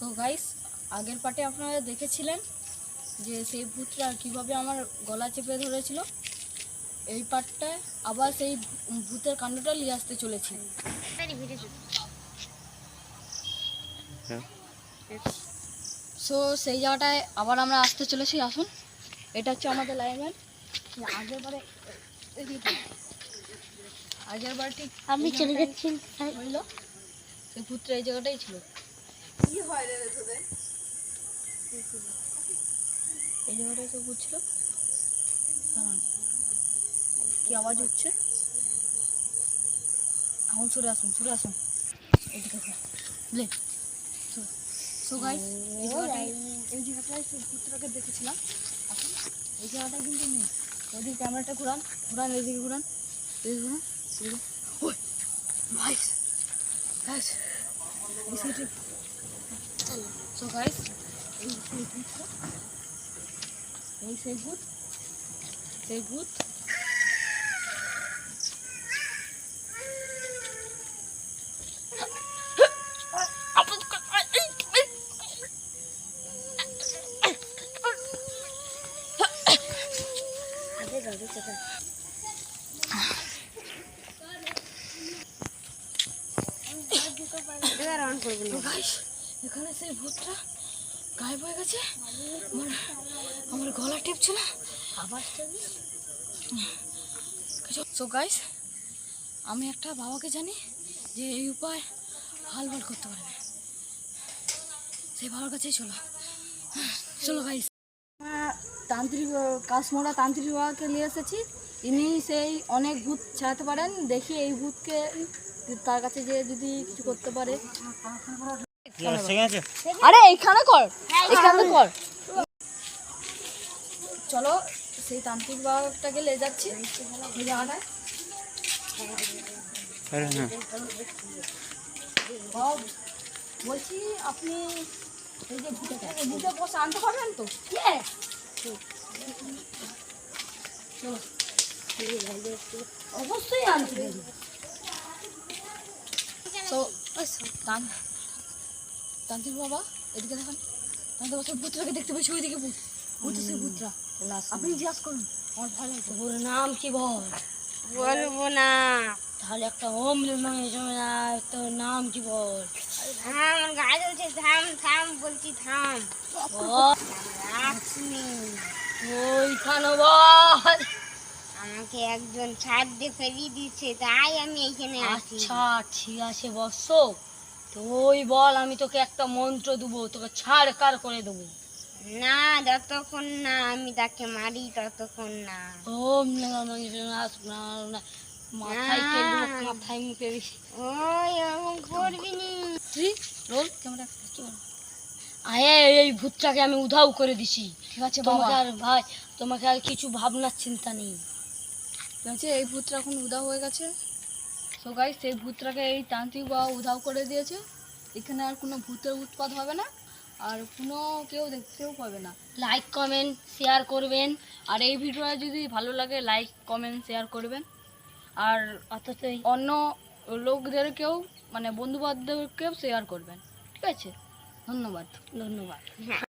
So guys, আগের পার্টে আপনারা দেখেছিলেন যে সেই ভূতটা কিভাবে আমার গলা চেপে ধরেছিল। এই পার্টটায় আবার সেই ভূতের কাণ্ডটা নিয়ে আসতে চলেছি। সো সেই জায়গাটায় আবার আমরা আসতে চলেছি। আসুন, এটা হচ্ছে আমাদের লাইনম্যান। আগের বার ঠিক আমি চলে যাচ্ছি। হইলো সেই ভূতটা এই জায়গাটাই ছিল। কি হয় রে তোদের? এই জায়গাটায় তো ভূত ছিল। দাঁড়ান, কি আওয়াজ হচ্ছে? এখন সরে আসুন, সরে আসুন। এদিকে বুঝলেন? সো গাইস, এই জায়গাটায় সেই ভূতটাকে দেখেছিলাম। আসুন, এই জায়গাটায় কিন্তু নেই। ওদিকে ক্যামেরাটা ঘুরান, ঘুরান, এদিকে ঘুরান, এদিকে ঘুরান, এদিকে। ওই গাইস, গাইস, এই সাইডে। সো গাইস, এই সেই ভূতটা, এই সেই ভূত, সেই ভূত। এখানে সেই ভূতটা গায়েব হয়ে গেছে। আমার গলা টিপছে না। সো গাইস, আমি একটা বাবাকে জানি যে এই উপায় হাল বার করতে পারবে। সেই বাবার কাছেই চলো, চলো গাইস। তান্ত্রিক কাশমোড়া তান্ত্রিক বাবাকে নিয়ে এসেছি। ইনি সেই অনেক ভূত ছাড়াতে পারেন। দেখি এই ভূতকে তার কাছে যে যদি কিছু করতে পারে। আরে এখানে কর, এখানে কর। চলো, সেই তান্ত্রিক বাবাটাকে নিয়ে যাচ্ছি এই জায়গাটায়। বলছি আপনি এই যে ভূতটা বসে আনতে পারবেন তো? অবশ্যই আনতে পারবেন। তো তান্ত্রিক বাবা এদিকে দেখেন, তান্ত্রিক বাবা ভূতটাকে দেখতে পেয়েছি। ওইদিকে ভূত, ভূত সেই ভূতটা। আপনি জিজ্ঞাসা করুন, আমার ভালো লাগতো। ওর নাম কি বল? বলবো না। তাহলে একটা ওম তোর নাম কি বল? আমার গায়ে চলছে। থাম থাম বলছি, থাম। ওইখানে বল। আমাকে একজন ছাদ দিয়ে ফেরিয়ে দিচ্ছে, তাই আমি এইখানে আছি। আচ্ছা ঠিক আছে বৎস, তুই বল, আমি তোকে একটা মন্ত্র দেবো, তোকে ছাড় কার করে দেবো। না, যতক্ষণ না আমি তাকে মারি ততক্ষণ না। ওম মাথায় কেলবো, মাথায় মুখে বেশি। ওই এরকম করবি নি। রোল ক্যামেরা কি বল? আয়ে এই ভূতটাকে আমি উধাও করে দিছি। ঠিক আছে তোমাকে আর ভাই, তোমাকে আর কিছু ভাবনার চিন্তা নেই। ঠিক আছে, এই ভূতটা এখন উধাও হয়ে গেছে। তো গাইস, সেই ভূতটাকে এই তান্ত্রিক বাবা উধাও করে দিয়েছে। এখানে আর কোনো ভূতের উৎপাত হবে না, আর কোনো কেউ দেখতেও পাবে না। লাইক কমেন্ট শেয়ার করবেন, আর এই ভিডিওটা যদি ভালো লাগে লাইক কমেন্ট শেয়ার করবেন। আর অথচ অন্য লোকদেরকেও, মানে বন্ধু বান্ধবদেরকেও শেয়ার করবেন। ঠিক আছে, ধন্যবাদ। হ্যাঁ।